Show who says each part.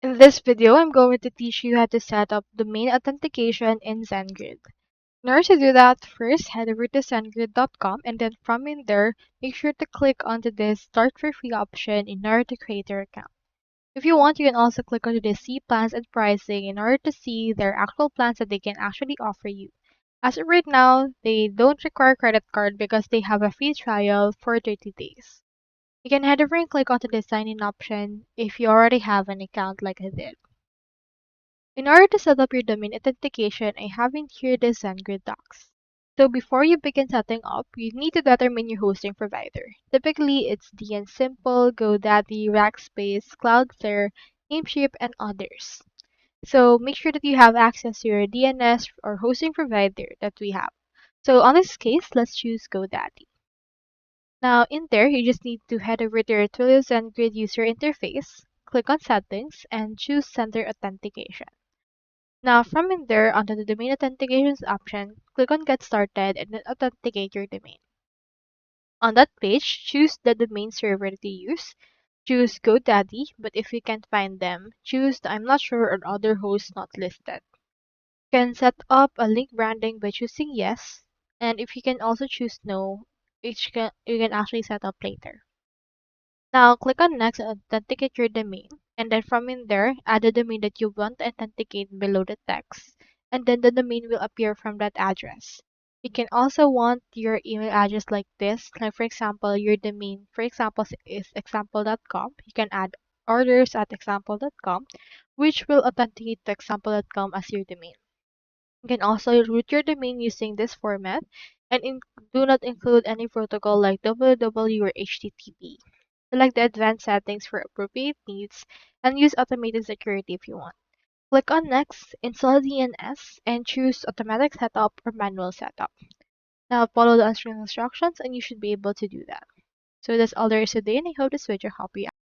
Speaker 1: In this video, I'm going to teach you how to set up domain authentication in Sendgrid. In order to do that, first head over to sendgrid.com and then from in there, make sure to click onto this Start for Free option in order to create your account. If you want, you can also click onto the See Plans and Pricing in order to see their actual plans that they can actually offer you. As of right now, they don't require credit card because they have a free trial for 30 days. You can head over and click onto the sign in option if you already have an account like I did. In order to set up your domain authentication, I have in here the Sendgrid docs. So before you begin setting up, you need to determine your hosting provider. Typically, it's DN Simple, GoDaddy, Rackspace, Cloudflare, Namecheap, and others. So make sure that you have access to your DNS or hosting provider that we have. So on this case, let's choose GoDaddy. Now in there, you just need to head over to your Twilio Sendgrid user interface, click on Settings, and choose Sender Authentication. Now from in there, under the Domain Authentications option, click on Get Started and then authenticate your domain. On that page, choose the domain server that you use. Choose GoDaddy, but if you can't find them, choose the I'm not sure or other hosts not listed. You can set up a link branding by choosing yes, and if you can also choose no, which you can actually set up later. Now click on Next and authenticate your domain, and then from in there, add the domain that you want to authenticate below the text, and then the domain will appear from that address. You can also want your email address like this, like for example, your domain, for example, is example.com. You can add orders at example.com, which will authenticate to example.com as your domain. You can also route your domain using this format and do not include any protocol like www or HTTP. Select the advanced settings for appropriate needs and use automated security if you want. Click on Next, install DNS, and choose Automatic Setup or Manual Setup. Now follow the on-screen instructions and you should be able to do that. So that's all there is today and I hope this video helped you out.